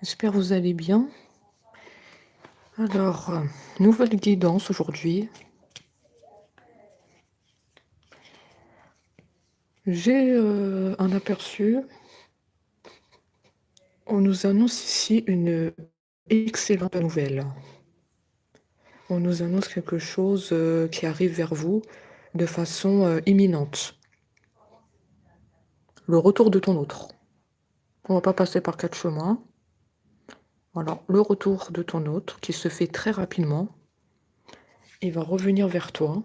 J'espère que vous allez bien. Alors, nouvelle guidance aujourd'hui. J'ai un aperçu. On nous annonce ici une excellente nouvelle. On nous annonce quelque chose qui arrive vers vous de façon imminente. Le retour de ton autre. On va pas passer par 4 chemins. Voilà, le retour de ton autre qui se fait très rapidement. Il va revenir vers toi.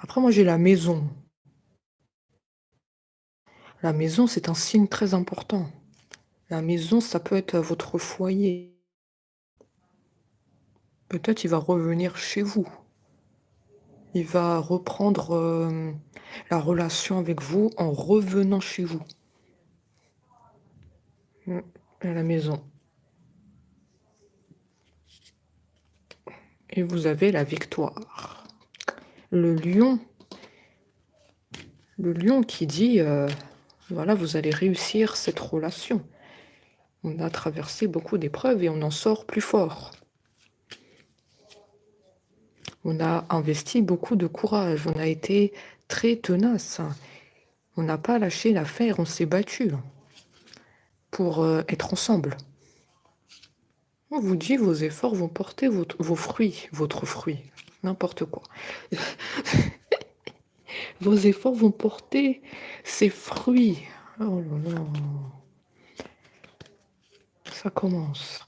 Après, moi, j'ai la maison. La maison, c'est un signe très important. La maison, ça peut être votre foyer. Peut-être il va revenir chez vous. Il va reprendre, la relation avec vous en revenant chez vous. Mmh, à la maison. Et vous avez la victoire. Le lion le lion qui dit, voilà, vous allez réussir cette relation. On a traversé beaucoup d'épreuves et on en sort plus fort. On a investi beaucoup de courage, on a été très tenace. On n'a pas lâché l'affaire, on s'est battu pour, être ensemble. On vous dit vos efforts vont porter votre fruit, n'importe quoi. Vos efforts vont porter ses fruits. Oh là là, ça commence.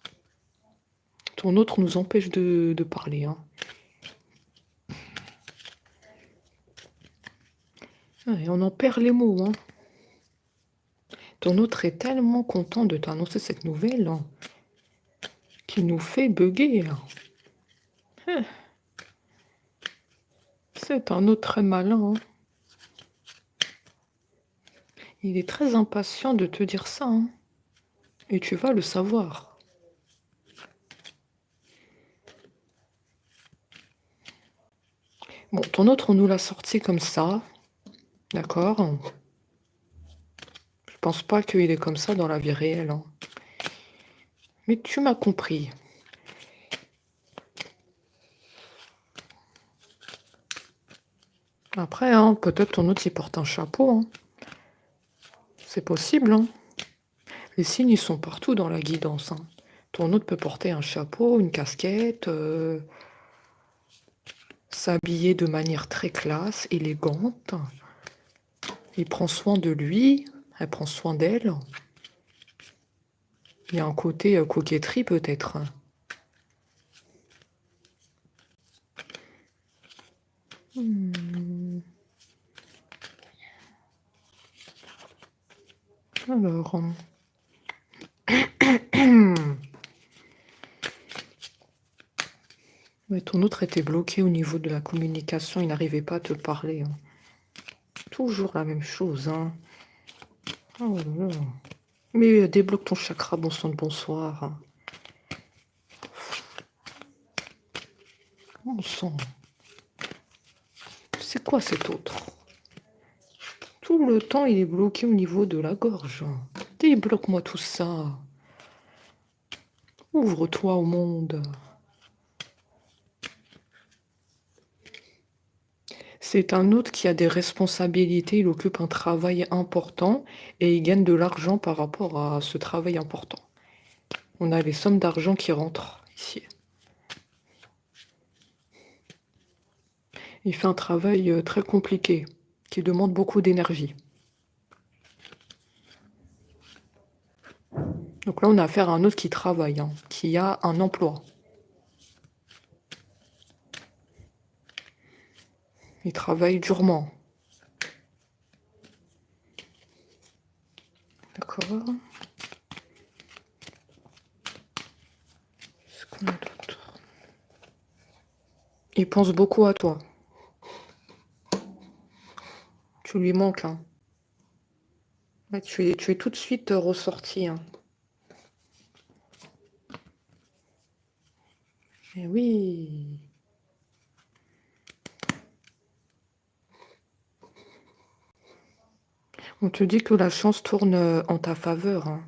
Ton autre nous empêche de parler, hein. Ah, et on en perd les mots, hein. Ton autre est tellement content de t'annoncer cette nouvelle, hein, qu'il nous fait bugger, hein. Hein, c'est un autre très malin, hein. Il est très impatient de te dire ça, hein, et tu vas le savoir. Bon, ton autre, on nous l'a sorti comme ça, d'accord? Je pense pas qu'il est comme ça dans la vie réelle, hein. Mais tu m'as compris. Après, hein, peut-être ton autre, il porte un chapeau, hein. C'est possible, hein. Les signes, ils sont partout dans la guidance, hein. Ton autre peut porter un chapeau, une casquette, s'habiller de manière très classe, élégante. Il prend soin de lui, elle prend soin d'elle. Il y a un côté, coquetterie peut-être. Mmh. Alors, ouais, ton autre était bloqué au niveau de la communication, il n'arrivait pas à te parler, hein. Toujours la même chose, hein. Oh là là. Mais débloque ton chakra bon sang de bonsoir, hein. Bon sang. C'est quoi cet autre? Tout le temps, il est bloqué au niveau de la gorge. Débloque-moi tout ça. Ouvre-toi au monde. C'est un autre qui a des responsabilités, il occupe un travail important et il gagne de l'argent par rapport à ce travail important. On a les sommes d'argent qui rentrent ici. Il fait un travail très compliqué, qui demande beaucoup d'énergie. Donc là, on a affaire à un autre qui travaille, hein, qui a un emploi. Il travaille durement. D'accord. Qu'est-ce qu'on a d'autre? Il pense beaucoup à toi. Tu lui manques, hein. Ouais, tu es tout de suite ressorti, hein. Eh oui. On te dit que la chance tourne en ta faveur, hein.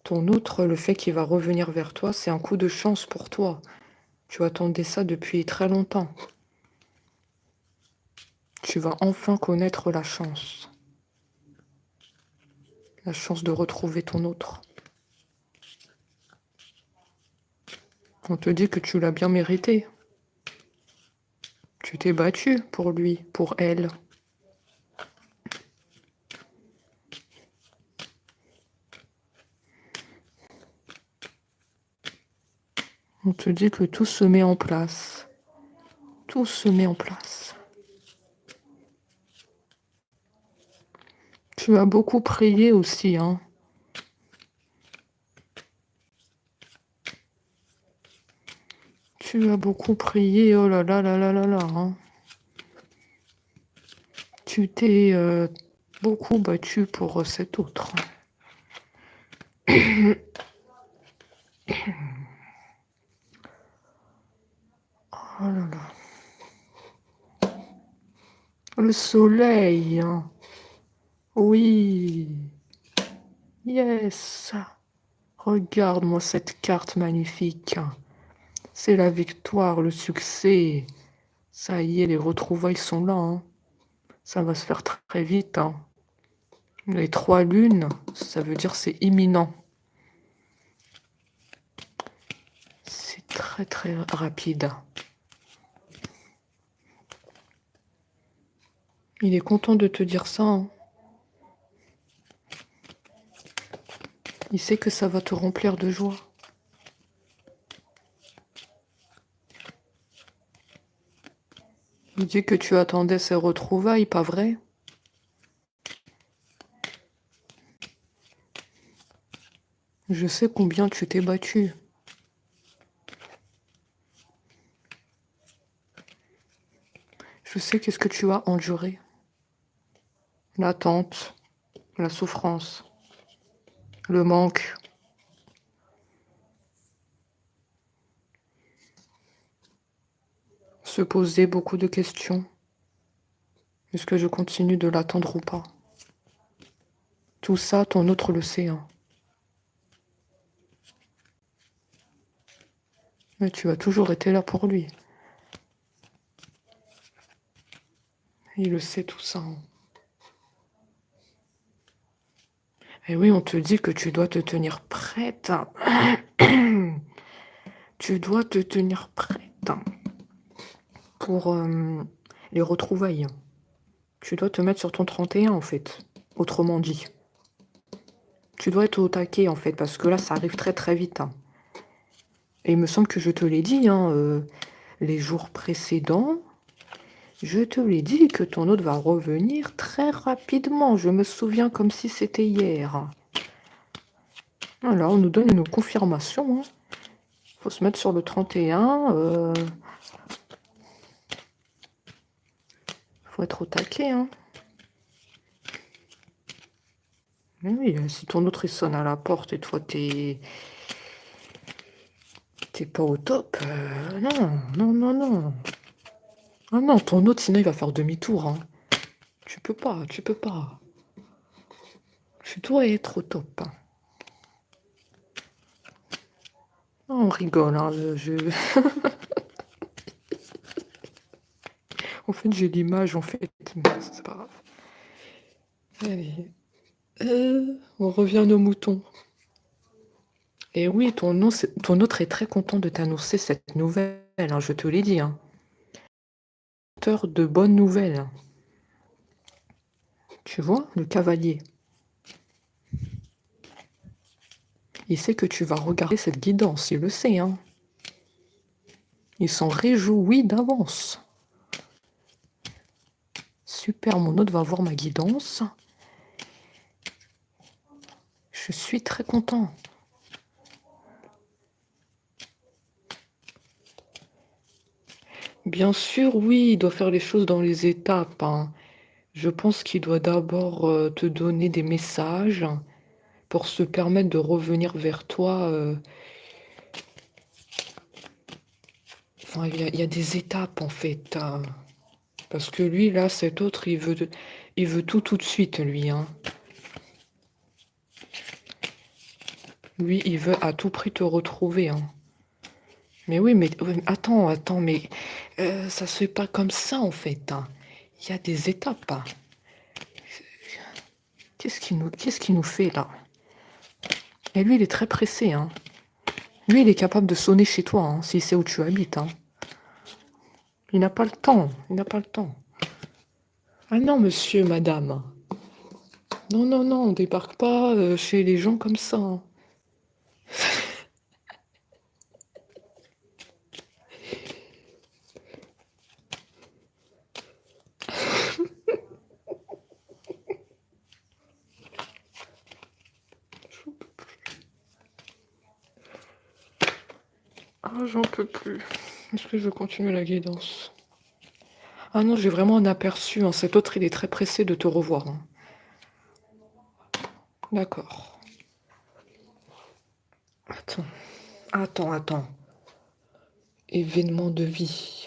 Ton autre, le fait qu'il va revenir vers toi, c'est un coup de chance pour toi. Tu attendais ça depuis très longtemps. Tu vas enfin connaître la chance. La chance de retrouver ton autre. On te dit que tu l'as bien mérité. Tu t'es battu pour lui, pour elle. On te dit que tout se met en place. Tout se met en place. Tu as beaucoup prié aussi, hein. Tu as beaucoup prié, oh là là là là là là, hein. Tu t'es beaucoup battu pour cet autre. Oh là là. Le soleil. Oui. Yes. Regarde-moi cette carte magnifique. C'est la victoire, le succès. Ça y est, les retrouvailles sont là, hein. Ça va se faire très vite, hein. Les 3 lunes, ça veut dire c'est imminent. C'est très très rapide. Il est content de te dire ça, hein. Il sait que ça va te remplir de joie. Il dit que tu attendais ces retrouvailles, pas vrai? Je sais combien tu t'es battu. Je sais qu'est-ce que tu as enduré. L'attente, la souffrance, le manque. Se poser beaucoup de questions. Est-ce que je continue de l'attendre ou pas? Tout ça, ton autre le sait, hein. Mais tu as toujours été là pour lui. Il le sait tout ça, hein. Et oui, on te dit que tu dois te tenir prête. Tu dois te tenir prête pour les retrouvailles. Tu dois te mettre sur ton 31 en fait, autrement dit. Tu dois être au taquet en fait, parce que là, ça arrive très très vite, hein. Et il me semble que je te l'ai dit, hein, les jours précédents, je te l'ai dit que ton autre va revenir très rapidement. Je me souviens comme si c'était hier. Voilà, on nous donne une confirmation, hein. Faut se mettre sur le 31. Faut être au taquet, hein. Mais oui, si ton autre il sonne à la porte et toi t'es pas au top, non, non, non, non. Ah non, ton autre sinon il va faire demi-tour, hein. Tu peux pas, tu peux pas. Tu dois être au top, hein. Non, on rigole, hein, En fait, j'ai l'image, en fait, mais c'est pas grave. Allez. On revient à nos moutons. Et oui, ton autre est très content de t'annoncer cette nouvelle, hein, je te l'ai dit, hein. Porteur de bonnes nouvelles. Tu vois, le cavalier. Il sait que tu vas regarder cette guidance, il le sait, hein. Il s'en réjouit d'avance. Super, mon autre va voir ma guidance. Je suis très content. Bien sûr, oui, il doit faire les choses dans les étapes, hein. Je pense qu'il doit d'abord te donner des messages pour se permettre de revenir vers toi. Enfin, il y a des étapes en fait, hein. Parce que lui, là, cet autre, Il veut tout de suite, lui, hein. Lui, il veut à tout prix te retrouver, hein. Mais oui, mais attends, mais ça se fait pas comme ça, en fait, hein. Il y a des étapes, hein. Qu'est-ce qu'il nous fait, là? Et lui, il est très pressé, hein. Lui, il est capable de sonner chez toi, hein, s'il sait où tu habites, hein. Il n'a pas le temps, il n'a pas le temps. Ah non, monsieur, madame. Non, non, non, on débarque pas chez les gens comme ça, hein. Ah, j'en peux plus. Est-ce que je veux continuer la guidance? Ah non, j'ai vraiment un aperçu, hein. Cet autre, il est très pressé de te revoir, hein. D'accord. Attends. Événement de vie.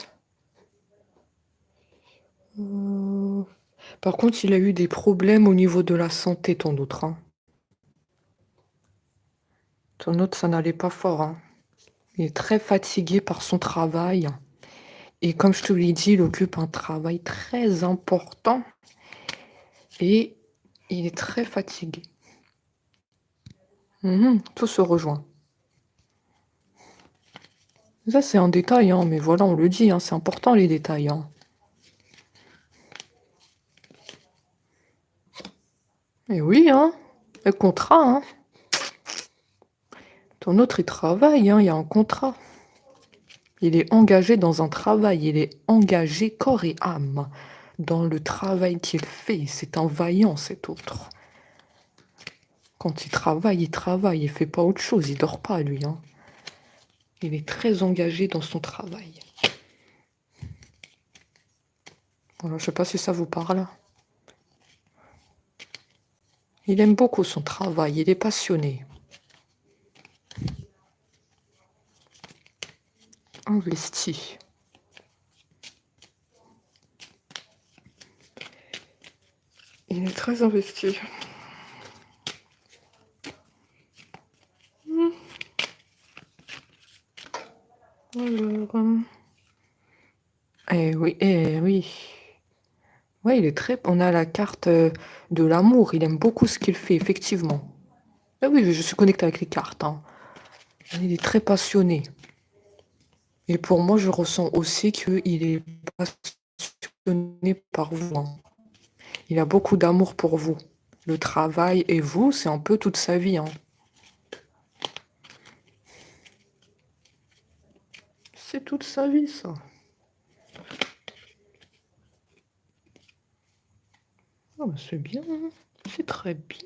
Par contre, il a eu des problèmes au niveau de la santé, ton autre, hein. Ton autre, ça n'allait pas fort, hein. Il est très fatigué par son travail. Et comme je te l'ai dit, il occupe un travail très important et il est très fatigué. Tout se rejoint. Ça, c'est un détail, hein, mais voilà, on le dit, hein, c'est important les détails, hein. Et oui, hein, le contrat, hein. Ton autre, il travaille, hein, il y a un contrat. Il est engagé dans un travail, il est engagé corps et âme dans le travail qu'il fait. C'est un vaillant, cet autre. Quand il travaille, il fait pas autre chose, il dort pas, lui, hein. Il est très engagé dans son travail. Voilà, je sais pas si ça vous parle. Il aime beaucoup son travail, il est passionné. Investi. Il est très investi. Alors, oui, oui. Ouais, il est très. On a la carte de l'amour. Il aime beaucoup ce qu'il fait, effectivement. Ah oui, je suis connectée avec les cartes, hein. Il est très passionné. Et pour moi, je ressens aussi qu'il est passionné par vous, hein. Il a beaucoup d'amour pour vous. Le travail et vous, c'est un peu toute sa vie, hein. C'est toute sa vie, ça. Ah, bah, c'est bien, hein. C'est très bien.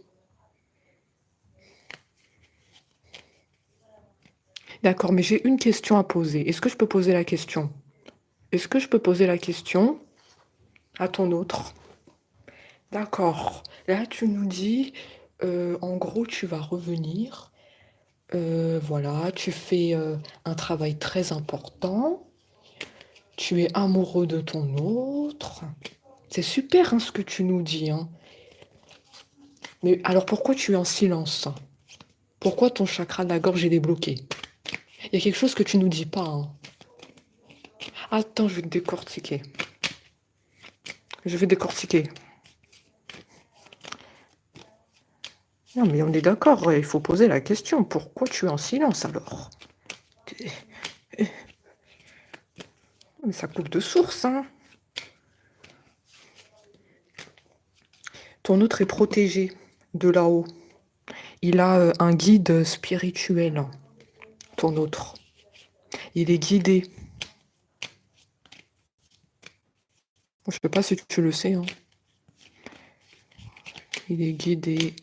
D'accord, mais j'ai une question à poser. Est-ce que je peux poser la question? Est-ce que je peux poser la question à ton autre? D'accord. Là, tu nous dis, en gros, tu vas revenir. Voilà, tu fais un travail très important. Tu es amoureux de ton autre. C'est super, hein, ce que tu nous dis, hein. Mais alors pourquoi tu es en silence? Pourquoi ton chakra de la gorge est débloqué? Il y a quelque chose que tu nous dis pas, hein. Attends, je vais te décortiquer. Je vais décortiquer. Non, mais on est d'accord, il faut poser la question. Pourquoi tu es en silence alors? Mais ça coupe de source, hein. Ton autre est protégé de là-haut. Il a un guide spirituel, hein, ton autre. Il est guidé. Je sais pas si tu le sais, hein. Il est guidé.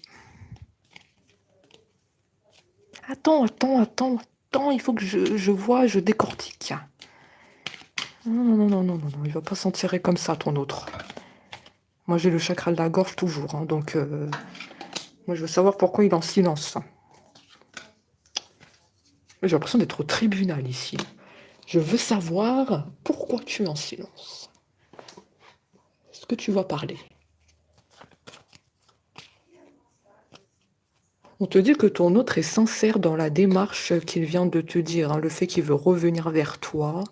Attends, il faut que je vois, je décortique. Non, il va pas s'en tirer comme ça, ton autre. Moi, j'ai le chakra de la gorge toujours, hein, donc moi, je veux savoir pourquoi il est en silence. J'ai l'impression d'être au tribunal ici. Je veux savoir pourquoi tu es en silence. Est-ce que tu vas parler? On te dit que ton autre est sincère dans la démarche qu'il vient de te dire, hein, le fait qu'il veut revenir vers toi,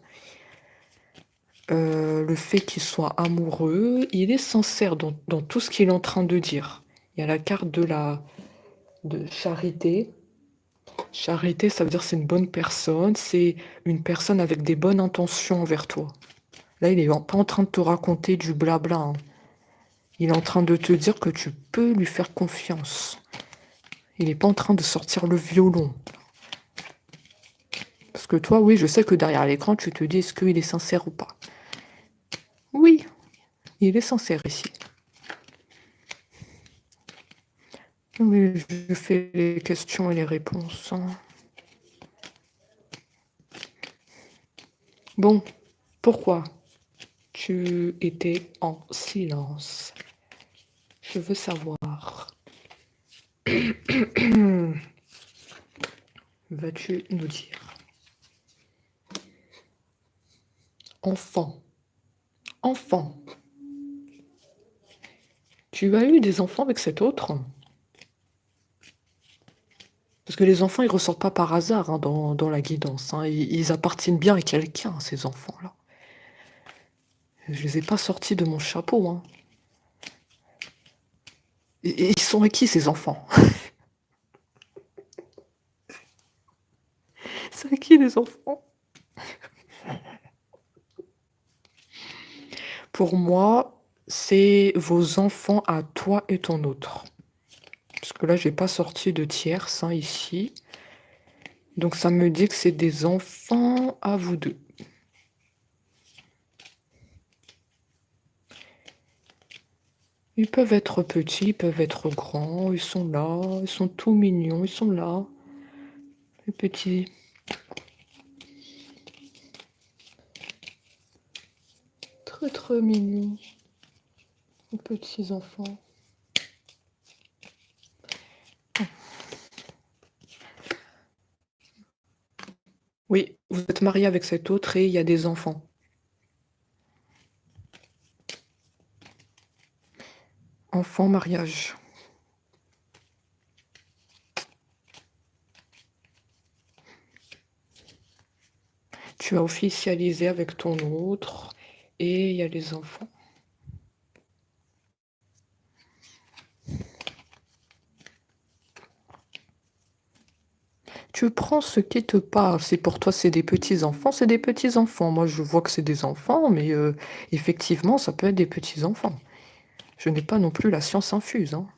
le fait qu'il soit amoureux, il est sincère dans tout ce qu'il est en train de dire. Il y a la carte de charité. Charité, ça veut dire c'est une bonne personne, c'est une personne avec des bonnes intentions envers toi. Là, il est pas en train de te raconter du blabla, hein. Il est en train de te dire que tu peux lui faire confiance. Il n'est pas en train de sortir le violon. Parce que toi, oui, je sais que derrière l'écran, tu te dis est-ce qu'il est sincère ou pas. Oui, il est sincère ici. Oui, je fais les questions et les réponses, hein. Bon, pourquoi tu étais en silence? Je veux savoir. Vas-tu nous dire? Enfant. Enfant. Tu as eu des enfants avec cet autre? Parce que les enfants, ils ressortent pas par hasard, hein, dans la guidance, hein. Ils appartiennent bien à quelqu'un, ces enfants-là. Je les ai pas sortis de mon chapeau, hein. Et ils sont à qui, ces enfants? C'est à qui, les enfants? Pour moi, c'est vos enfants à toi et ton autre. Parce que là, j'ai pas sorti de tierce, hein, ici. Donc ça me dit que c'est des enfants à vous deux. Ils peuvent être petits, ils peuvent être grands, ils sont là, ils sont tout mignons, ils sont là. Les petits. Très très mignons. Les petits enfants. Oui, vous êtes marié avec cet autre et il y a des enfants. Enfant, mariage. Tu as officialisé avec ton autre et il y a les enfants. Tu prends ce qui te parle. Si pour toi c'est des petits-enfants, c'est des petits-enfants. Moi je vois que c'est des enfants, mais effectivement ça peut être des petits-enfants. Je n'ai pas non plus la science infuse, hein.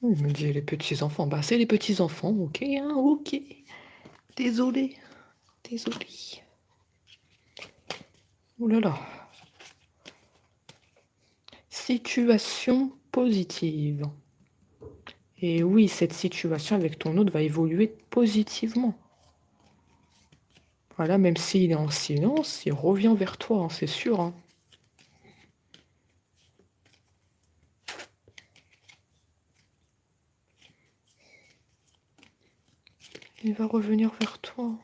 Il me dit les petits-enfants. Bah c'est les petits-enfants, ok, hein, ok. Désolé, désolé. Oh là là. Situation positive. Et oui, cette situation avec ton autre va évoluer positivement. Voilà, même s'il est en silence, il revient vers toi, hein, c'est sûr, hein. Il va revenir vers toi.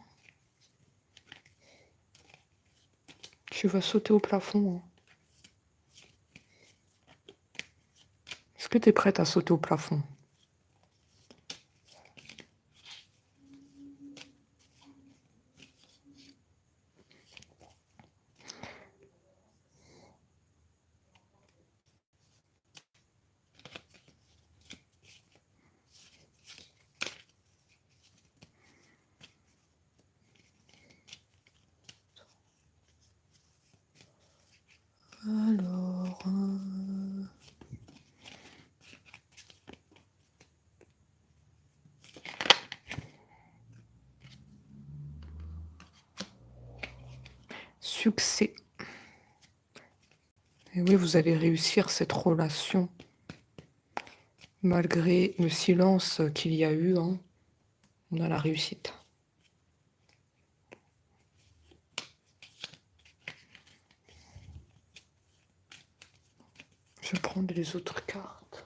Tu vas sauter au plafond, hein. Est-ce que tu es prête à sauter au plafond? Alors... Succès. Et oui, vous allez réussir cette relation. Malgré le silence qu'il y a eu, hein, on a la réussite. Je vais prendre les autres cartes.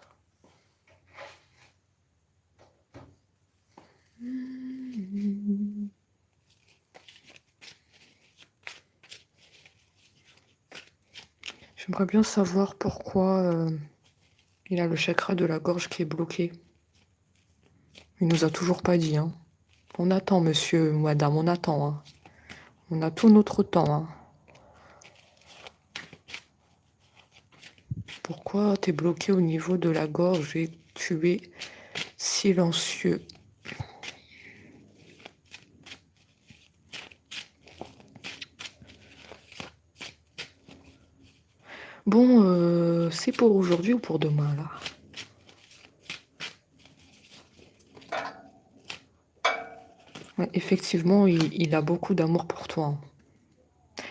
J'aimerais bien savoir pourquoi Il a le chakra de la gorge qui est bloqué. Il nous a toujours pas dit, hein. On attend, monsieur, madame, on attend, hein. On a tout notre temps, hein. Pourquoi t'es bloqué au niveau de la gorge et tu es silencieux? Bon, c'est pour aujourd'hui ou pour demain, là? Ouais, effectivement, il a beaucoup d'amour pour toi, hein.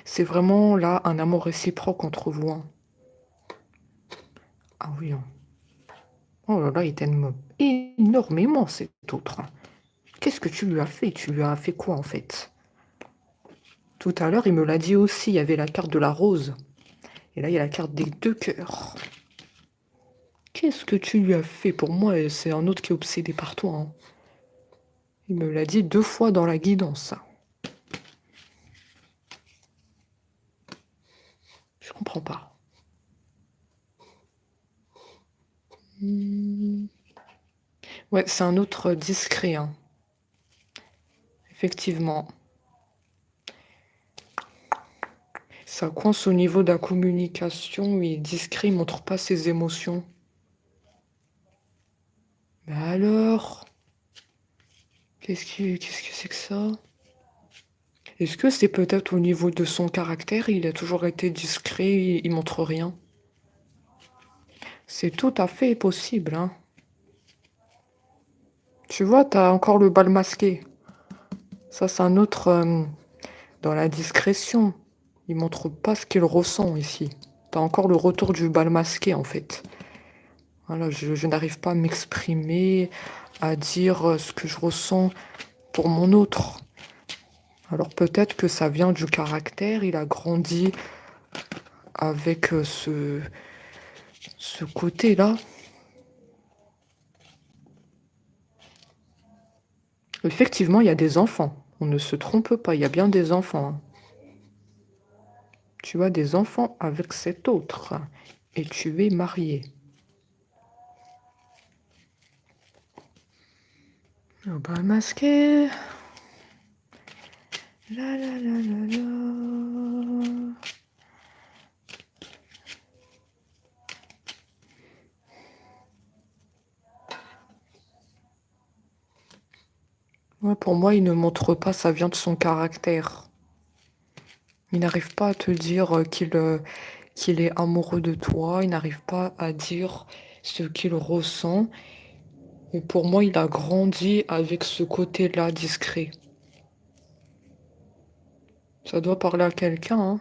C'est vraiment là un amour réciproque entre vous, hein. Ah oui, hein. Oh là là, il t'aime énormément, cet autre, hein. Qu'est-ce que tu lui as fait? Tu lui as fait quoi, en fait? Tout à l'heure, il me l'a dit aussi, il y avait la carte de la rose. Et là, il y a la carte des 2 cœurs. Qu'est-ce que tu lui as fait? Pour moi, c'est un autre qui est obsédé par toi, hein. Il me l'a dit 2 fois dans la guidance. Je comprends pas. Ouais, c'est un autre discret, hein. Effectivement. Ça coince au niveau de la communication, il est discret, il montre pas ses émotions. Mais alors? Qu'est-ce que c'est que ça? Est-ce que c'est peut-être au niveau de son caractère? Il a toujours été discret, il montre rien. C'est tout à fait possible, hein. Tu vois, t'as encore le bal masqué. Ça, c'est un autre dans la discrétion. Il montre pas ce qu'il ressent ici. T'as encore le retour du bal masqué, en fait. Voilà, je n'arrive pas à m'exprimer, à dire ce que je ressens pour mon autre. Alors peut-être que ça vient du caractère, il a grandi avec ce côté-là. Effectivement, il y a des enfants. On ne se trompe pas, il y a bien des enfants, hein. Tu as des enfants avec cet autre et tu es marié. Le bal masqué. La la la la la. Ouais, pour moi, il ne montre pas, ça vient de son caractère. Il n'arrive pas à te dire qu'il est amoureux de toi, il n'arrive pas à dire ce qu'il ressent. Et pour moi, il a grandi avec ce côté-là discret. Ça doit parler à quelqu'un, hein.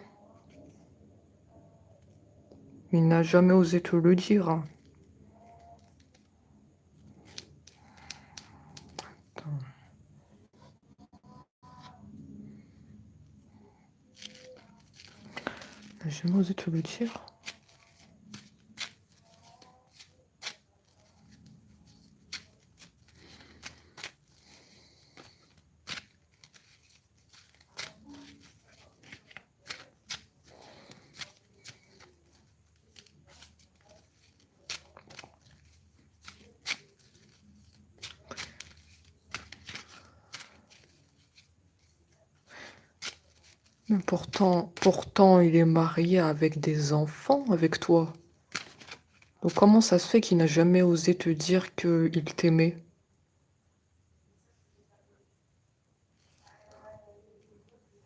Il n'a jamais osé te le dire, hein. Il n'a jamais osé te le dire. Mais pourtant, il est marié avec des enfants avec toi. Donc comment ça se fait qu'il n'a jamais osé te dire qu'il t'aimait?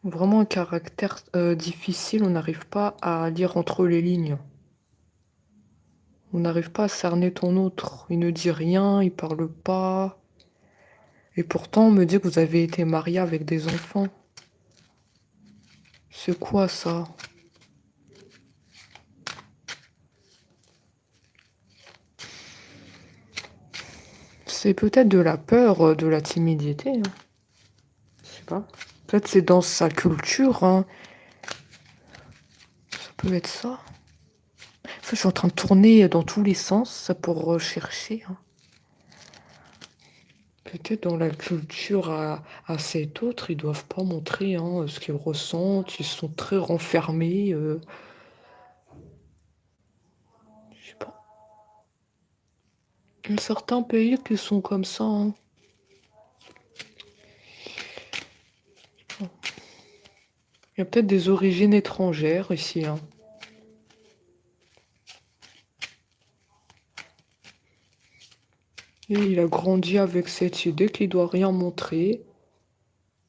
Vraiment un caractère difficile, on n'arrive pas à lire entre les lignes. On n'arrive pas à cerner ton autre. Il ne dit rien, il parle pas. Et pourtant, on me dit que vous avez été marié avec des enfants. C'est quoi ça? C'est peut-être de la peur, de la timidité, hein. Je sais pas. Peut-être c'est dans sa culture, hein. Ça peut être ça. Ça, je suis en train de tourner dans tous les sens pour chercher, hein. Peut-être dans la culture à cet autre, ils doivent pas montrer, hein, ce qu'ils ressentent. Ils sont très renfermés. Je sais pas. Il y a certains pays qui sont comme ça, hein. Il y a peut-être des origines étrangères ici, hein. Et il a grandi avec cette idée qu'il doit rien montrer.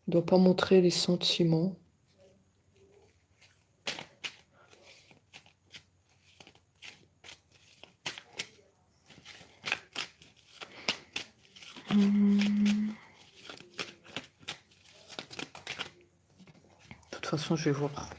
Il doit pas montrer les sentiments. De toute façon, je vais voir.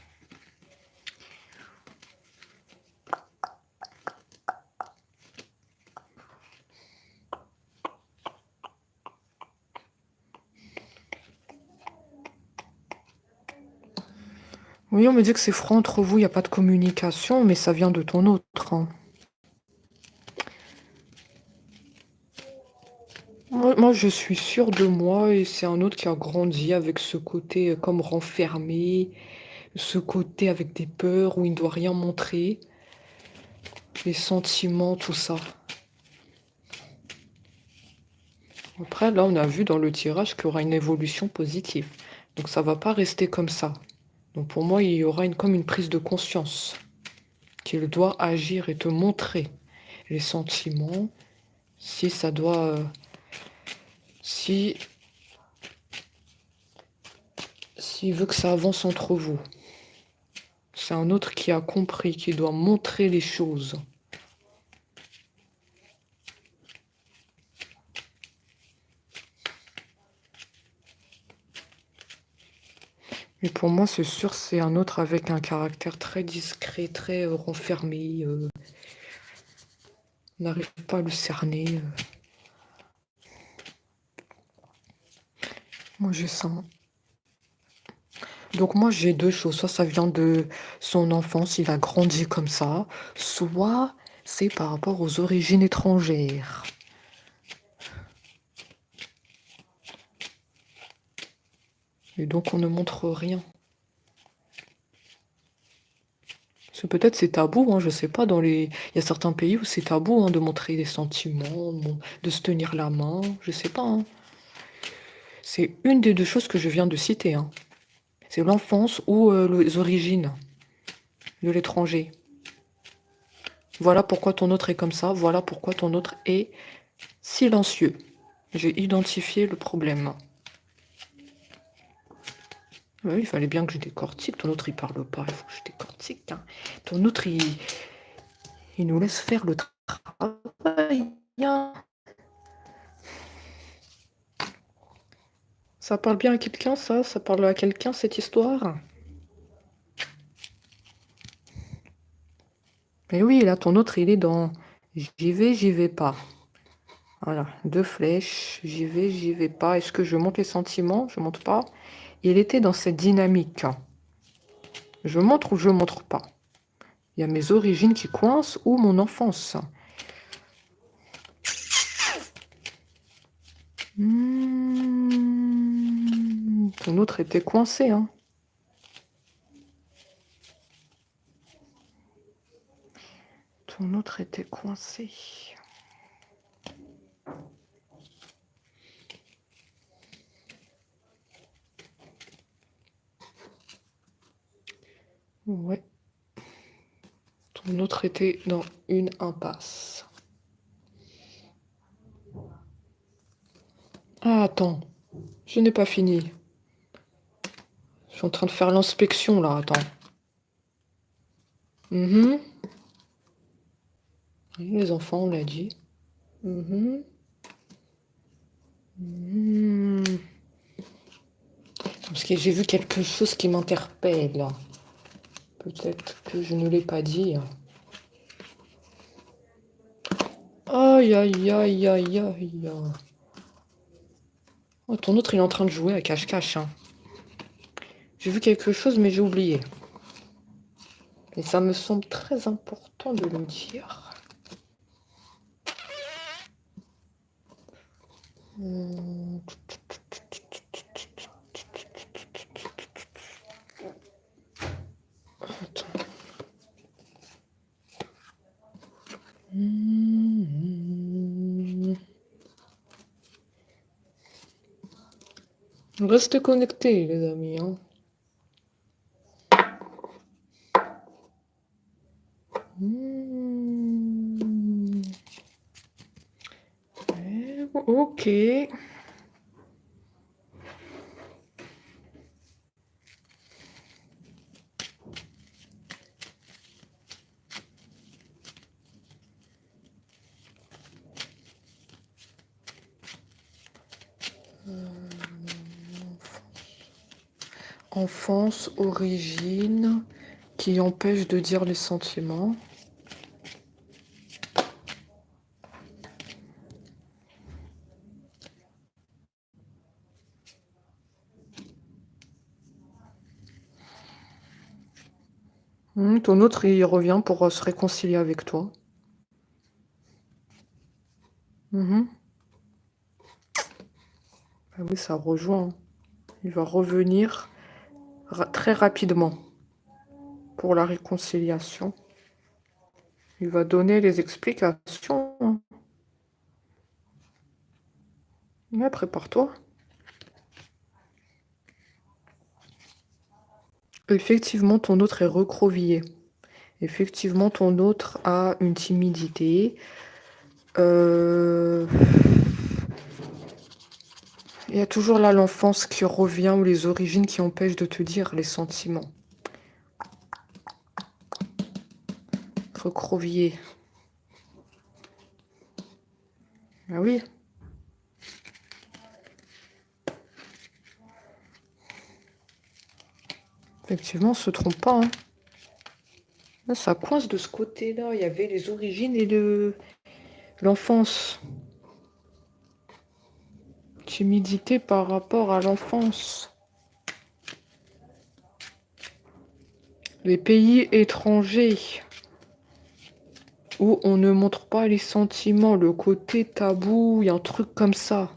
Oui, on me dit que c'est franc entre vous, il n'y a pas de communication, mais ça vient de ton autre, hein. Moi, je suis sûre de moi et c'est un autre qui a grandi avec ce côté comme renfermé, ce côté avec des peurs où il ne doit rien montrer, les sentiments, tout ça. Après, là, on a vu dans le tirage qu'il y aura une évolution positive. Donc, ça va pas rester comme ça. Donc, pour moi, il y aura comme une prise de conscience qu'il doit agir et te montrer les sentiments, si ça doit... si... s'il veut que ça avance entre vous. C'est un autre qui a compris, qui doit montrer les choses. Mais pour moi, c'est sûr, c'est un autre avec un caractère très discret, très renfermé. On n'arrive pas à le cerner. Moi, j'ai ça. Donc moi, j'ai deux choses. Soit ça vient de son enfance, il a grandi comme ça. Soit c'est par rapport aux origines étrangères. Et donc, on ne montre rien. Parce que peut-être c'est tabou, hein, je sais pas, il y a certains pays où c'est tabou, hein, de montrer des sentiments, de se tenir la main, je sais pas, hein. C'est une des deux choses que je viens de citer, hein. C'est l'enfance ou les origines de l'étranger. Voilà pourquoi ton autre est comme ça, voilà pourquoi ton autre est silencieux. J'ai identifié le problème. Oui, il fallait bien que je décortique. Ton autre, il parle pas, il faut que je décortique, hein. Ton autre, il nous laisse faire le travail, hein. Ça parle bien à quelqu'un, ça? Ça parle à quelqu'un, cette histoire? Mais oui, là, ton autre, il est dans j'y vais pas. Voilà, deux flèches, j'y vais pas. Est-ce que je monte les sentiments? Je monte pas. Il était dans cette dynamique. Je montre ou je montre pas? Il y a mes origines qui coincent ou mon enfance. Ton autre était coincé, hein. Ton autre était coincé. Ouais. Ton autre était dans une impasse. Ah, attends. Je n'ai pas fini. Je suis en train de faire l'inspection, là. Attends. Oui, les enfants, on l'a dit. Parce que j'ai vu quelque chose qui m'interpelle. Peut-être que je ne l'ai pas dit. Aïe, aïe, aïe, aïe, aïe. Oh, ton autre, il est en train de jouer à cache-cache, hein. J'ai vu quelque chose, mais j'ai oublié. Et ça me semble très important de le dire. Attends. Restez connectés, les amis, hein. Hmm. Ok. Enfance, origine, qui empêche de dire les sentiments. Ton autre, il revient pour se réconcilier avec toi. Mhm. Ah oui, ça rejoint, hein. Il va revenir très rapidement pour la réconciliation. Il va donner les explications, hein. Ouais, prépare-toi. Effectivement, ton autre est recroquevillé. Effectivement, ton autre a une timidité. Il y a toujours là l'enfance qui revient ou les origines qui empêchent de te dire les sentiments. Recroquevillé. Ah oui. Effectivement, on se trompe pas, hein. Là, ça coince de ce côté-là. Il y avait les origines et l'enfance. Timidité par rapport à l'enfance. Les pays étrangers où on ne montre pas les sentiments, le côté tabou, il y a un truc comme ça.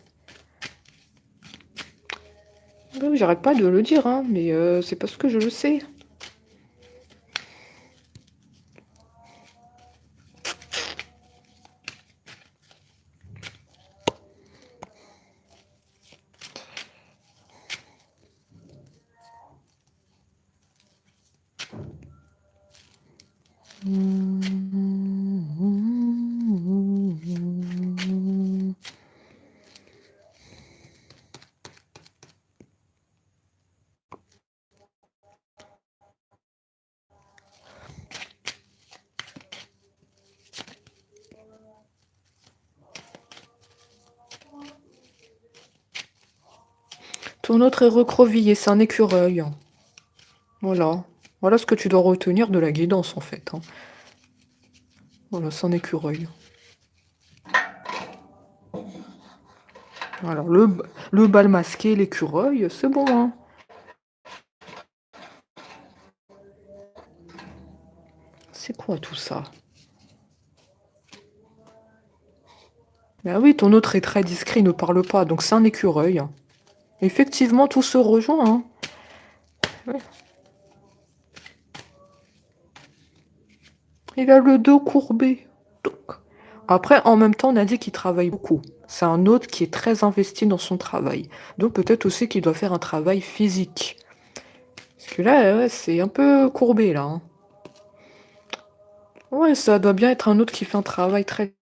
Oui, j'arrête pas de le dire, hein, mais c'est parce que je le sais. Ton autre est recroquevillé, c'est un écureuil. Voilà. Voilà ce que tu dois retenir de la guidance, en fait, hein. Voilà, c'est un écureuil. Alors, le bal masqué, l'écureuil, c'est bon, hein. C'est quoi tout ça? Ben oui, ton autre est très discret, il ne parle pas, donc c'est un écureuil. Effectivement, tout se rejoint, hein. Ouais. Il a le dos courbé. Donc. Après, en même temps, on a dit qu'il travaille beaucoup. C'est un autre qui est très investi dans son travail. Donc peut-être aussi qu'il doit faire un travail physique. Parce que là, ouais, c'est un peu courbé, là, hein. Ouais, ça doit bien être un autre qui fait un travail très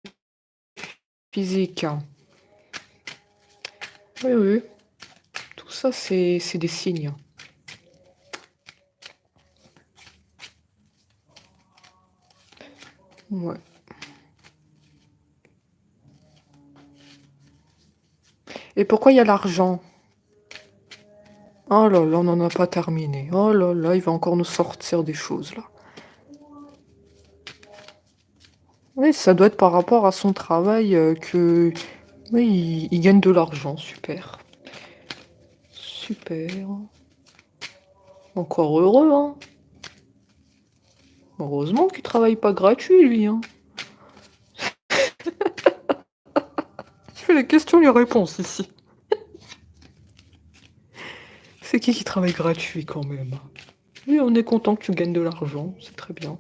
physique. Oui, oui. Tout ça, c'est des signes. Ouais. Et pourquoi il y a l'argent? Oh là là, on n'en a pas terminé. Oh là là, il va encore nous sortir des choses, là. Oui, ça doit être par rapport à son travail que... Oui, il gagne de l'argent, super. Super. Encore heureux, hein. Heureusement qu'il travaille pas gratuit, lui, hein. Tu fais les questions, les réponses, ici. C'est qui travaille gratuit, quand même? Oui, on est content que tu gagnes de l'argent, c'est très bien.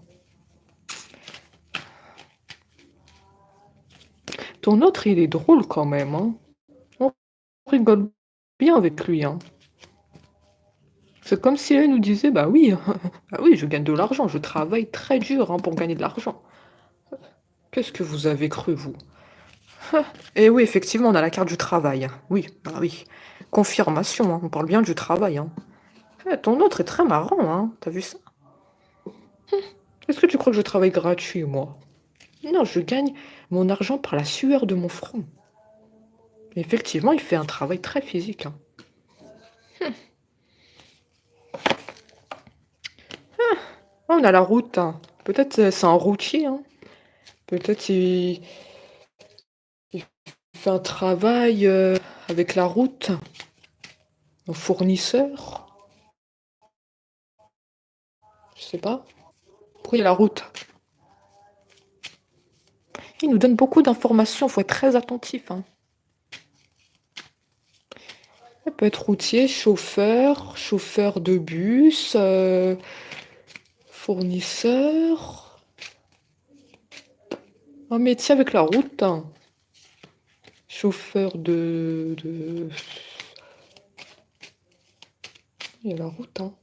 Ton autre, il est drôle, quand même, hein. On rigole bien avec lui, hein. C'est comme si elle nous disait: «Bah oui, bah oui, je gagne de l'argent, je travaille très dur, hein, pour gagner de l'argent». Qu'est-ce que vous avez cru, vous? Et oui, effectivement, on a la carte du travail. Oui, bah oui. Confirmation, hein, on parle bien du travail, hein. Ton autre est très marrant, hein, tu vu ça? Est-ce que tu crois que je travaille gratuit, moi? Non, je gagne mon argent par la sueur de mon front. Effectivement, il fait un travail très physique, hein. Ah, on a la route, hein. Peut-être, c'est un routier, hein. Peut-être il fait un travail, avec la route, un fournisseur, je sais pas. Pourquoi il y a la route? Il nous donne beaucoup d'informations, faut être très attentif, hein. Ça peut être routier, chauffeur, chauffeur de bus, fournisseur. Un métier avec la route, hein. Chauffeur de il y a la route, hein.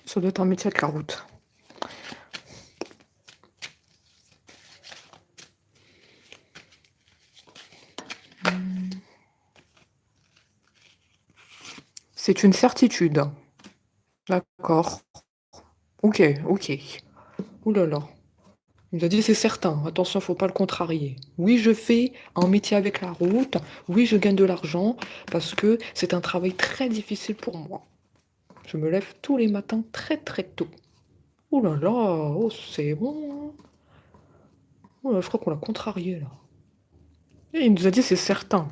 Ça doit être un métier avec la route. C'est une certitude. D'accord. OK, OK. Ouh là là. Il nous a dit: «C'est certain, attention, faut pas le contrarier. Oui, je fais un métier avec la route. Oui, je gagne de l'argent parce que c'est un travail très difficile pour moi. Je me lève tous les matins très, très tôt». Ouh là là, oh c'est bon, hein. Oh là, je crois qu'on l'a contrarié là. Et il nous a dit: «C'est certain».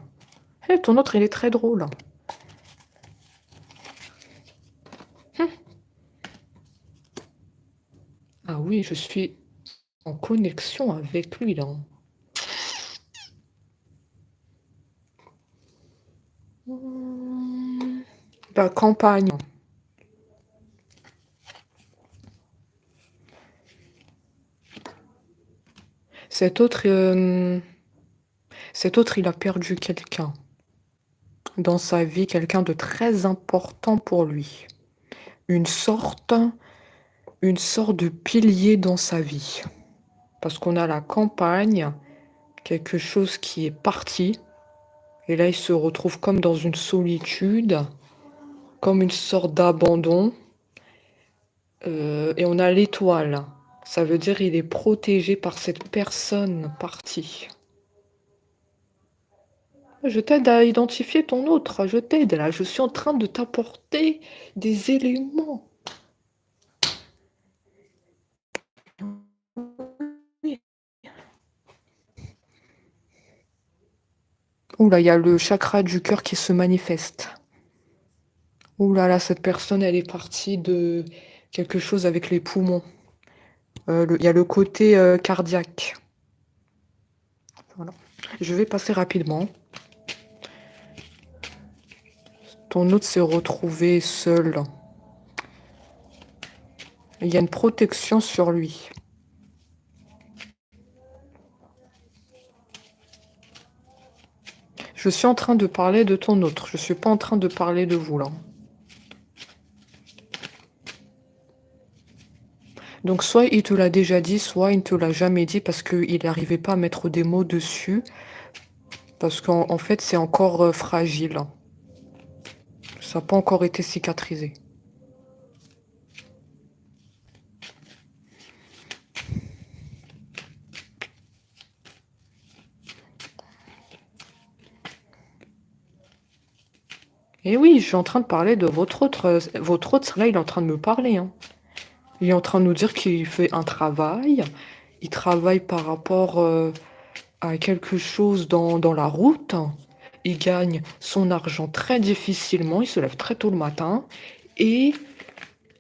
Ton autre, il est très drôle. Ah oui, je suis en connexion avec lui là. Mmh, la campagne. Cet autre, cet autre, il a perdu quelqu'un dans sa vie, quelqu'un de très important pour lui. Une sorte une sorte de pilier dans sa vie. Parce qu'on a la campagne, quelque chose qui est parti et là, il se retrouve comme dans une solitude, comme une sorte d'abandon, et on a l'étoile. Ça veut dire il est protégé par cette personne partie. Je t'aide à identifier ton autre, je t'aide là, je suis en train de t'apporter des éléments. Oui. Ouh là, il y a le chakra du cœur qui se manifeste. Ouh là là, cette personne, elle est partie de quelque chose avec les poumons. Il y a le côté, cardiaque. Voilà. Je vais passer rapidement. Ton autre s'est retrouvé seul. Il y a une protection sur lui. Je suis en train de parler de ton autre, je suis pas en train de parler de vous là. Donc soit il te l'a déjà dit, soit il ne te l'a jamais dit parce qu'il n'arrivait pas à mettre des mots dessus, parce qu'en fait c'est encore, fragile. Ça n'a pas encore été cicatrisé. Et oui, je suis en train de parler de votre autre là, il est en train de me parler, hein. Il est en train de nous dire qu'il fait un travail, il travaille par rapport, à quelque chose dans la route. Il gagne son argent très difficilement, il se lève très tôt le matin et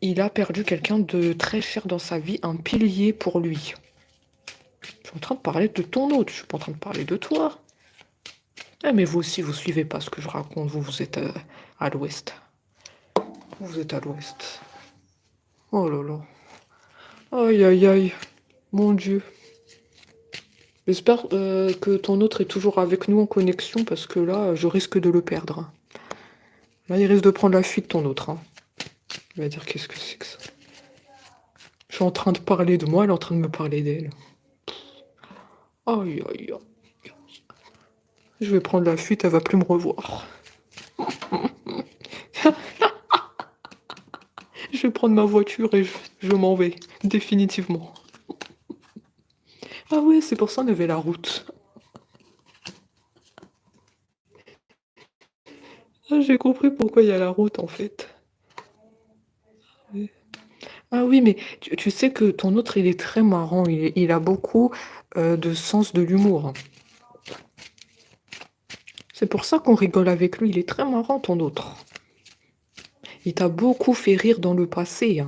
il a perdu quelqu'un de très cher dans sa vie, un pilier pour lui. Je suis en train de parler de ton autre, je suis pas en train de parler de toi. Ah mais vous aussi, vous suivez pas ce que je raconte, vous êtes, à l'ouest. Vous êtes à l'ouest. Oh là là. Aïe aïe aïe, mon Dieu. J'espère que ton autre est toujours avec nous en connexion parce que là, je risque de le perdre. Là, il risque de prendre la fuite, ton autre. Hein. Il va dire qu'est-ce que c'est que ça. Je suis en train de parler de moi, elle est en train de me parler d'elle. Aïe, aïe, aïe. Je vais prendre la fuite, elle va plus me revoir. Je vais prendre ma voiture et je m'en vais, définitivement. Ah ouais, c'est pour ça qu'on avait la route. Ah, j'ai compris pourquoi il y a la route en fait. Ah oui, mais tu sais que ton autre, il est très marrant, il a beaucoup de sens de l'humour. C'est pour ça qu'on rigole avec lui, il est très marrant ton autre. Il t'a beaucoup fait rire dans le passé, hein.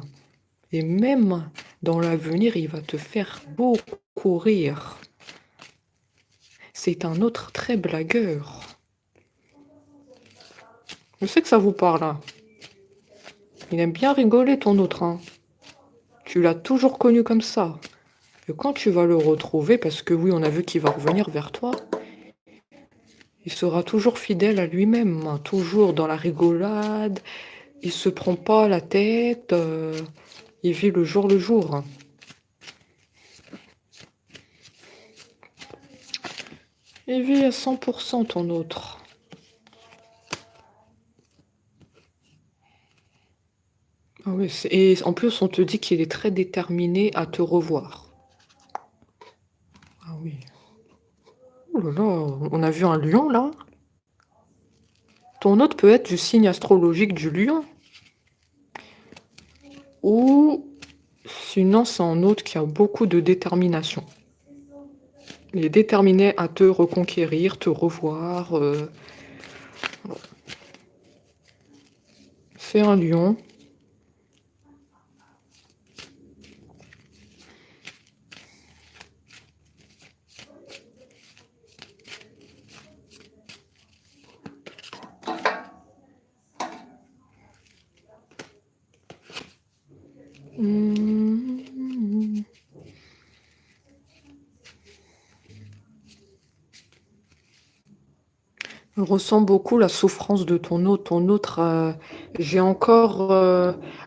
Et même dans l'avenir, il va te faire beaucoup rire. C'est un autre très blagueur. Je sais que ça vous parle, hein. Il aime bien rigoler ton autre, hein. Tu l'as toujours connu comme ça. Et quand tu vas le retrouver, parce que oui, on a vu qu'il va revenir vers toi, il sera toujours fidèle à lui-même, hein, toujours dans la rigolade, il se prend pas la tête, il vit le jour, hein. Il vit à 100% ton autre. Ah oui, et en plus, on te dit qu'il est très déterminé à te revoir. Ah oui. Oh là là, on a vu un lion là. Ton autre peut être du signe astrologique du lion. Ou sinon, c'est un autre qui a beaucoup de détermination. Il est déterminé à te reconquérir, te revoir. C'est un lion. Je ressens beaucoup la souffrance de ton autre. J'ai encore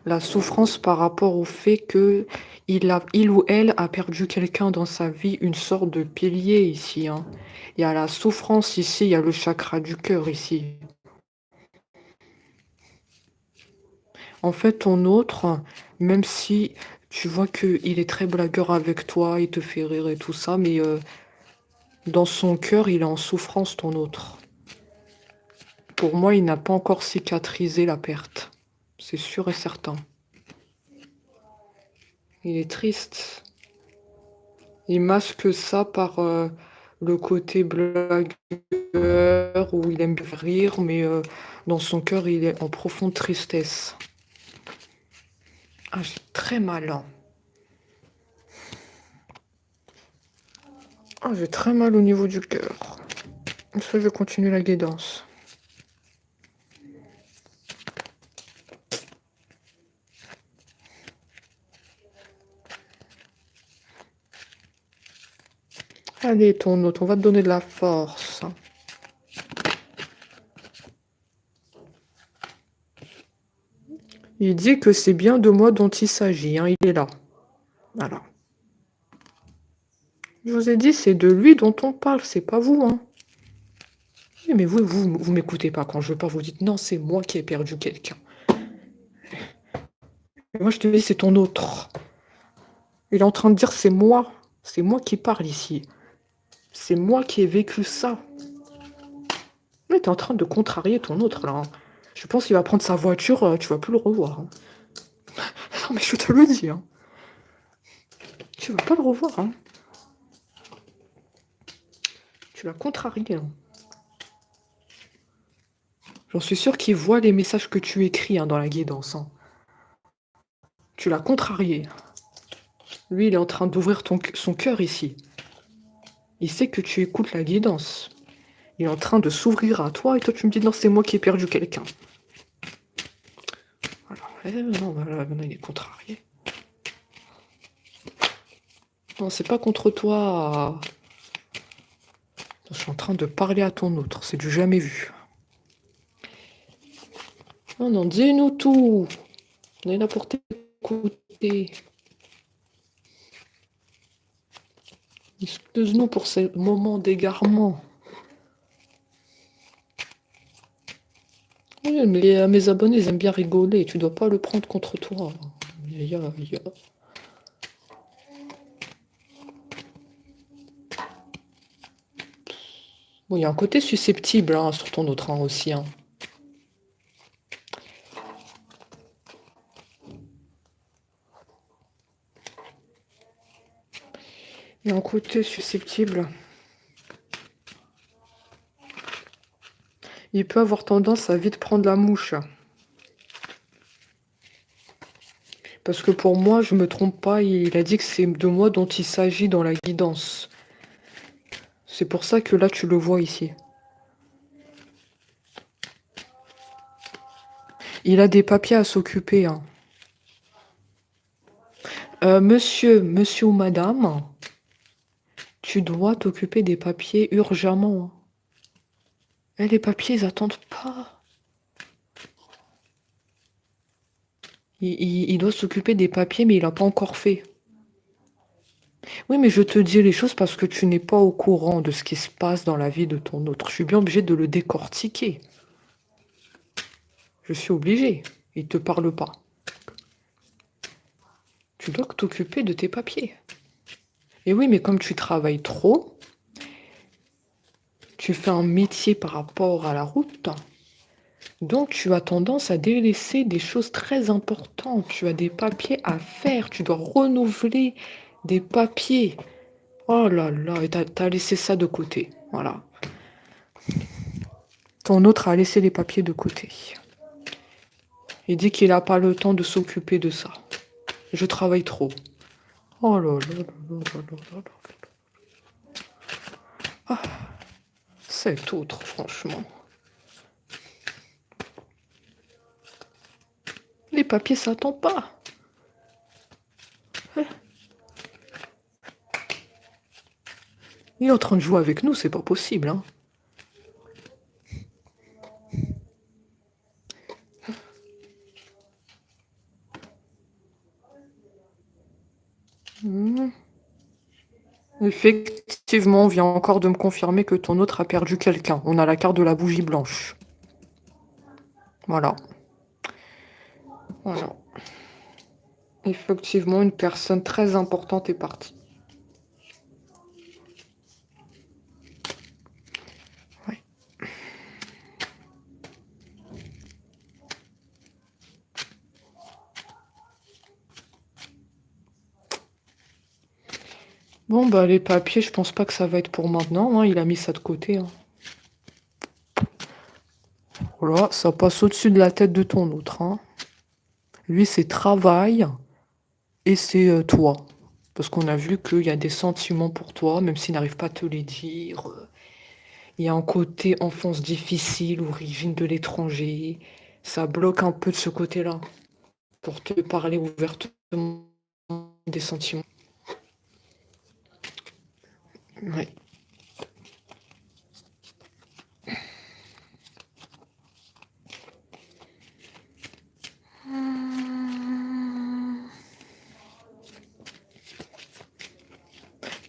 la souffrance par rapport au fait que il ou elle a perdu quelqu'un dans sa vie, une sorte de pilier ici, hein. Il y a la souffrance ici, il y a le chakra du cœur ici. En fait, ton autre, même si tu vois qu'il est très blagueur avec toi, il te fait rire et tout ça, mais dans son cœur, il est en souffrance, ton autre. Pour moi, il n'a pas encore cicatrisé la perte. C'est sûr et certain. Il est triste. Il masque ça par le côté blagueur où il aime rire, mais dans son cœur, il est en profonde tristesse. Ah, j'ai très mal, hein. Ah, j'ai très mal au niveau du cœur. Ça, je vais continuer la guidance. Allez, ton autre, on va te donner de la force. Il dit que c'est bien de moi dont il s'agit, hein, il est là. Voilà. Je vous ai dit, c'est de lui dont on parle, c'est pas vous, hein. Oui, mais vous m'écoutez pas quand je parle, vous dites non, c'est moi qui ai perdu quelqu'un. Et moi, je te dis, c'est ton autre. Il est en train de dire, c'est moi qui parle ici. C'est moi qui ai vécu ça. Mais t'es en train de contrarier ton autre, là, hein. Je pense qu'il va prendre sa voiture, tu vas plus le revoir, hein. Non, mais je te le dis, hein. Tu vas pas le revoir, hein. Tu l'as contrarié, hein. J'en suis sûre qu'il voit les messages que tu écris, hein, dans la guidance, hein. Tu l'as contrarié. Lui, il est en train d'ouvrir son cœur ici. Il sait que tu écoutes la guidance. Il est en train de s'ouvrir à toi et toi, tu me dis non, c'est moi qui ai perdu quelqu'un. Non, maintenant, il est contrarié. Non, c'est pas contre toi. suis en train de parler à ton autre. C'est du jamais vu. Non, non, dis-nous tout. On est là pour t'écouter. Excuse-nous pour ces moments d'égarement. Oui, mais mes abonnés, ils aiment bien rigoler. Tu dois pas le prendre contre toi. Bon, il y a un côté susceptible hein, sur ton autre aussi. Hein. Il y a un côté susceptible. Il peut avoir tendance à vite prendre la mouche. Parce que pour moi, je me trompe pas, il a dit que c'est de moi dont il s'agit dans la guidance. C'est pour ça que là, tu le vois ici. Il a des papiers à s'occuper. Hein. Monsieur ou madame, tu dois t'occuper des papiers urgemment. Eh, les papiers, ils attendent pas. Il doit s'occuper des papiers, mais il n'a pas encore fait. Oui, mais je te dis les choses parce que tu n'es pas au courant de ce qui se passe dans la vie de ton autre. Je suis bien obligée de le décortiquer. Je suis obligée. Il ne te parle pas. Tu dois t'occuper de tes papiers. Et oui, mais comme tu travailles trop, tu fais un métier par rapport à la route, donc tu as tendance à délaisser des choses très importantes. Tu as des papiers à faire, tu dois renouveler des papiers. Oh là là, et t'as laissé ça de côté. Voilà. Ton autre a laissé les papiers de côté. Il dit qu'il n'a pas le temps de s'occuper de ça. Je travaille trop. Oh là là là là là là là. Ah, cet autre, franchement. Les papiers, ça attend pas. Il est en train de jouer avec nous, c'est pas possible, hein. Effectivement, on vient encore de me confirmer que ton autre a perdu quelqu'un. On a la carte de la bougie blanche. Voilà. Voilà. Effectivement, une personne très importante est partie. Ouais. Bon, bah, les papiers, je pense pas que ça va être pour maintenant. Hein. Il a mis ça de côté. Hein. Voilà, ça passe au-dessus de la tête de ton autre. Hein. Lui, c'est travail et c'est toi. Parce qu'on a vu qu'il y a des sentiments pour toi, même s'il n'arrive pas à te les dire. Il y a un côté enfance difficile, origine de l'étranger. Ça bloque un peu de ce côté-là pour te parler ouvertement des sentiments. Ouais.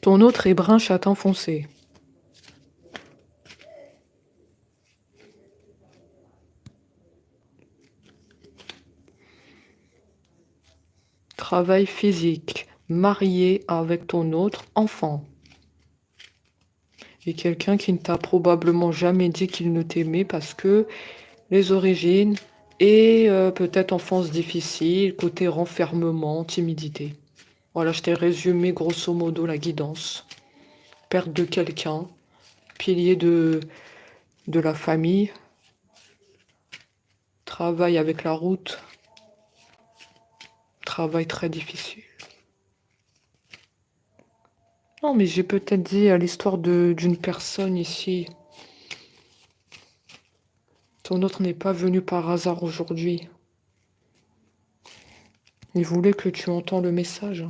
Ton autre est brun châtain foncé. Travail physique. Marié avec ton autre enfant. Et quelqu'un qui ne t'a probablement jamais dit qu'il ne t'aimait parce que les origines et peut-être enfance difficile, côté renfermement, timidité. Voilà, je t'ai résumé grosso modo la guidance. Perte de quelqu'un, pilier de la famille, travail avec la route, travail très difficile. Non, mais j'ai peut-être dit à l'histoire d'une personne ici. Ton autre n'est pas venu par hasard aujourd'hui. Il voulait que tu entends le message.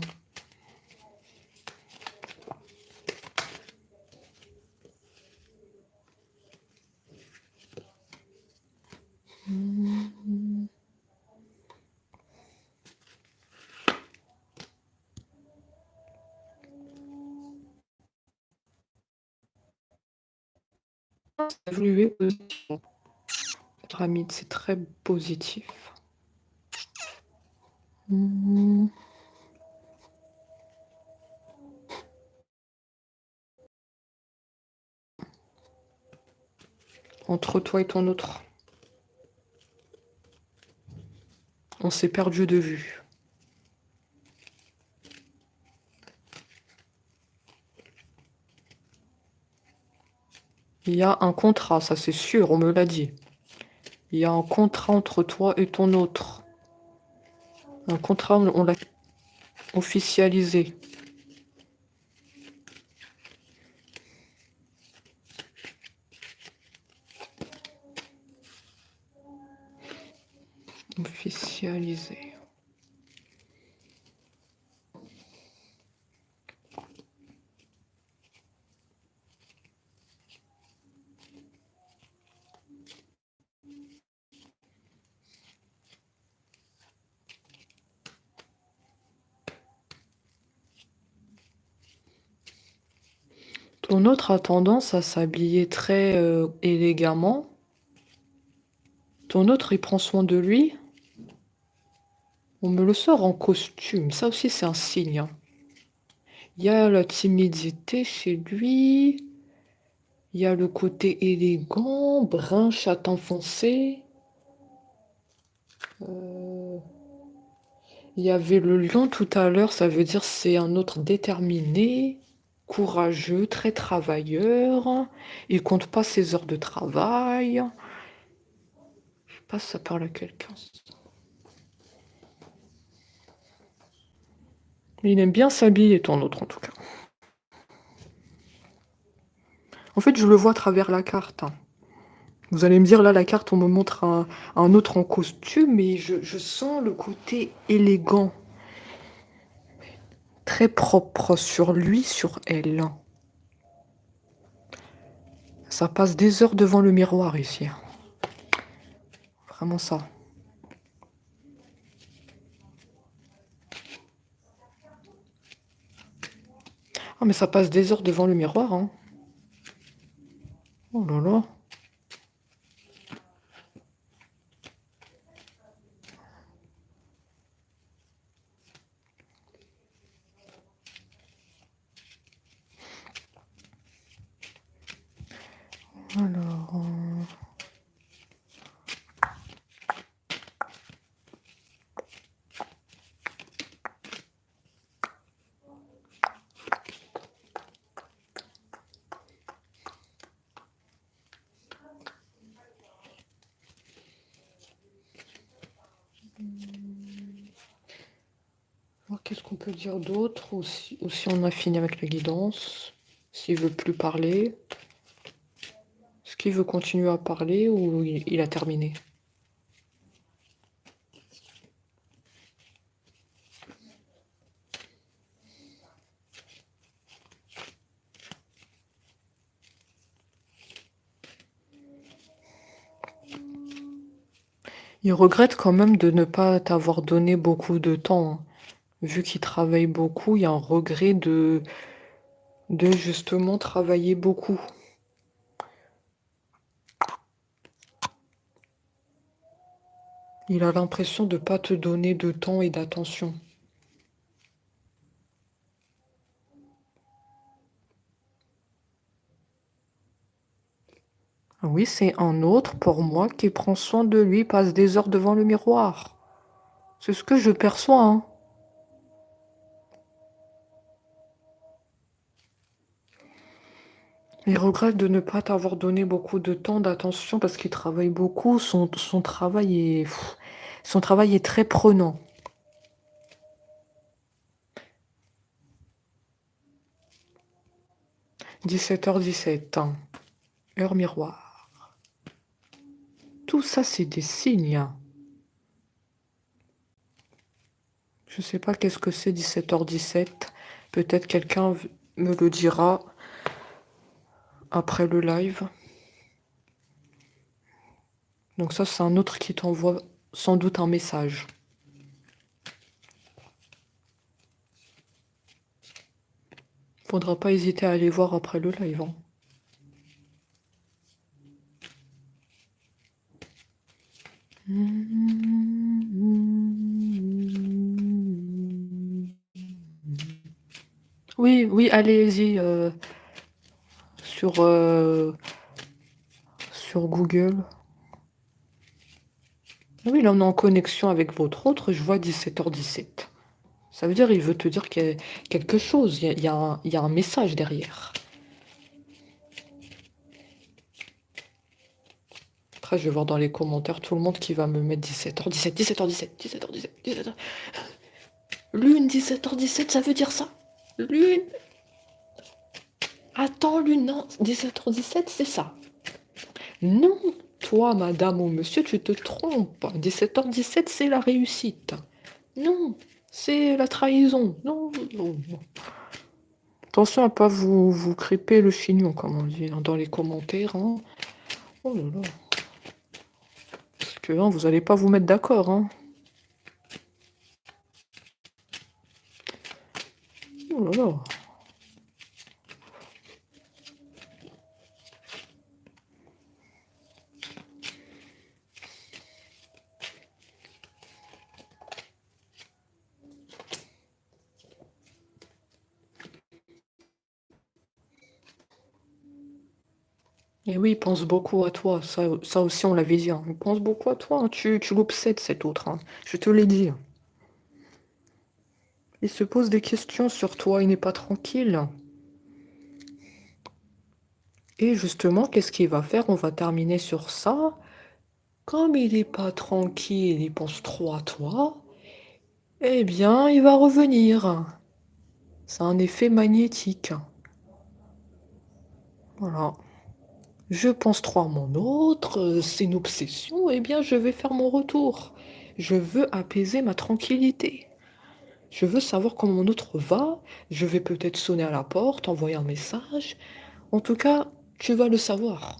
évoluer positivement. Votre ami, c'est très positif. Mmh. Entre toi et ton autre, on s'est perdu de vue. Il y a un contrat, ça c'est sûr, on me l'a dit. Il y a un contrat entre toi et ton autre. Un contrat, on l'a officialisé. Officialisé. Ton autre a tendance à s'habiller très élégamment. Ton autre, il prend soin de lui. On me le sort en costume. Ça aussi, c'est un signe, hein. Il y a la timidité chez lui. Il y a le côté élégant, brun, châtain foncé. Il y avait le lion tout à l'heure, ça veut dire c'est un autre déterminé, courageux, très travailleur. Il compte pas ses heures de travail. Je sais pas si ça parle à quelqu'un. Il aime bien s'habiller, ton autre, en tout cas. En fait, je le vois à travers la carte, hein. Vous allez me dire, là, la carte, on me montre un autre en costume, et je sens le côté élégant, très propre sur lui, sur elle. Ça passe des heures devant le miroir ici. Vraiment ça. Ah, mais ça passe des heures devant le miroir, hein. Oh là là. Alors... qu'est-ce qu'on peut dire d'autre, ou si on a fini avec la guidance? S'il veut plus parler. Est-ce qu'il veut continuer à parler ou il a terminé? Il regrette quand même de ne pas t'avoir donné beaucoup de temps, hein. Vu qu'il travaille beaucoup, il y a un regret de justement travailler beaucoup. Il a l'impression de ne pas te donner de temps et d'attention. Oui, c'est un autre, pour moi, qui prend soin de lui, passe des heures devant le miroir. C'est ce que je perçois, hein. Il regrette de ne pas t'avoir donné beaucoup de temps, d'attention, parce qu'il travaille beaucoup. Son travail est très prenant. « 17h17, hein. Heure miroir. » Tout ça, c'est des signes. Je sais pas qu'est-ce que c'est 17h17. Peut-être quelqu'un me le dira après le live. Donc ça, c'est un autre qui t'envoie sans doute un message. Faudra pas hésiter à aller voir après le live, hein. Oui, oui, allez-y, sur, sur Google. Oui, là, on est en connexion avec votre autre, je vois 17h17. Ça veut dire, il veut te dire qu'il y a quelque chose, il y a un message derrière. Après, je vais voir dans les commentaires tout le monde qui va me mettre 17h17, 17h17, 17h17, 17h. Lune, 17h17, ça veut dire ça? Lune? Attends, Lune, non, 17h17, c'est ça. Non, toi, madame ou monsieur, tu te trompes. 17h17, c'est la réussite. Non, c'est la trahison. Non, non, non. Attention à pas vous crêper le chignon, comme on dit dans les commentaires. Hein. Oh là là. Parce que hein, vous allez pas vous mettre d'accord. Hein. Oh là là. Et oui, il pense beaucoup à toi. Ça aussi, on l'avait dit. Hein. Il pense beaucoup à toi. Hein. Tu l'obsèdes, cet autre. Hein. Je te l'ai dit. Il se pose des questions sur toi. Il n'est pas tranquille. Et justement, qu'est-ce qu'il va faire? On va terminer sur ça. Comme il n'est pas tranquille, il pense trop à toi, eh bien, il va revenir. C'est un effet magnétique. Voilà. Je pense trop à mon autre, c'est une obsession, eh bien, je vais faire mon retour. Je veux apaiser ma tranquillité. Je veux savoir comment mon autre va. Je vais peut-être sonner à la porte, envoyer un message. En tout cas, tu vas le savoir.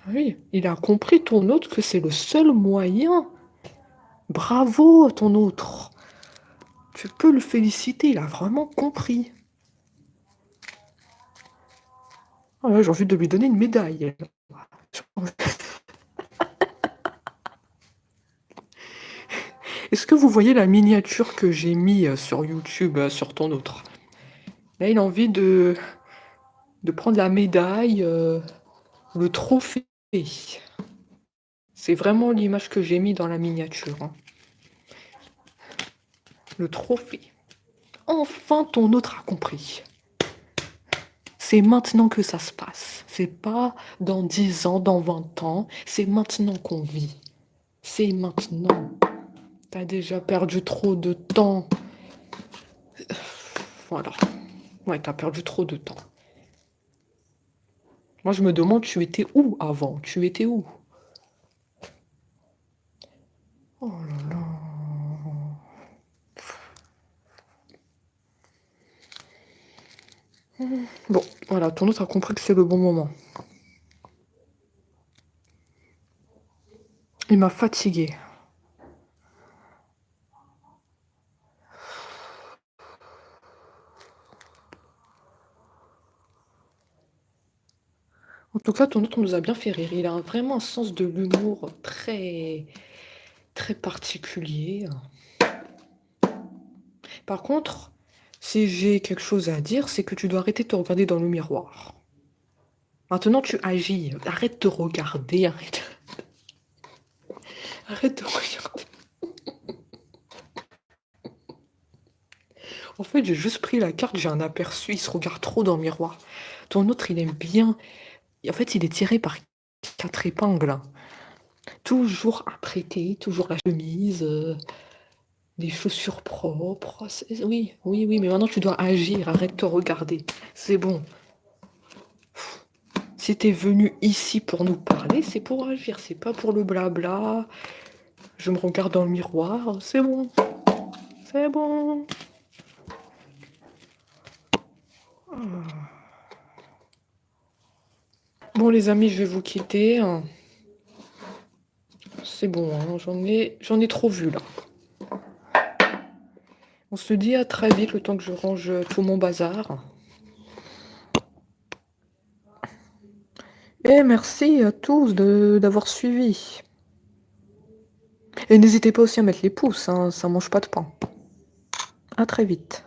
Oui, il a compris ton autre que c'est le seul moyen. Bravo, ton autre. Tu peux le féliciter, il a vraiment compris. Ah ouais, j'ai envie de lui donner une médaille. Est-ce que vous voyez la miniature que j'ai mis sur YouTube, sur ton autre? Là, il a envie de prendre la médaille, le trophée. C'est vraiment l'image que j'ai mis dans la miniature. Hein. Le trophée. Enfin, ton autre a compris. C'est maintenant que ça se passe. C'est pas dans 10 ans, dans 20 ans. C'est maintenant qu'on vit. C'est maintenant. T'as déjà perdu trop de temps. Voilà. Ouais, t'as perdu trop de temps. Moi, je me demande, tu étais où avant? Tu étais où? Oh là là. Bon, voilà, ton autre a compris que c'est le bon moment. Il m'a fatiguée. En tout cas, ton autre nous a bien fait rire. Il a vraiment un sens de l'humour très, très particulier. Par contre, si j'ai quelque chose à dire, c'est que tu dois arrêter de te regarder dans le miroir. Maintenant, tu agis. Arrête de regarder, arrête. Arrête de regarder. En fait, j'ai juste pris la carte, j'ai un aperçu, il se regarde trop dans le miroir. Ton autre, il aime bien. En fait, il est tiré par 4 épingles. Toujours apprêté, toujours la chemise, des chaussures propres. Oui, oui, oui, mais maintenant tu dois agir, arrête de te regarder. C'est bon. Si t'es venu ici pour nous parler, c'est pour agir, c'est pas pour le blabla. Je me regarde dans le miroir, c'est bon. C'est bon. Bon les amis, je vais vous quitter. C'est bon, hein, j'en ai trop vu là. On se dit à très vite le temps que je range tout mon bazar. Et merci à tous d'avoir suivi. Et n'hésitez pas aussi à mettre les pouces, hein, ça mange pas de pain. À très vite.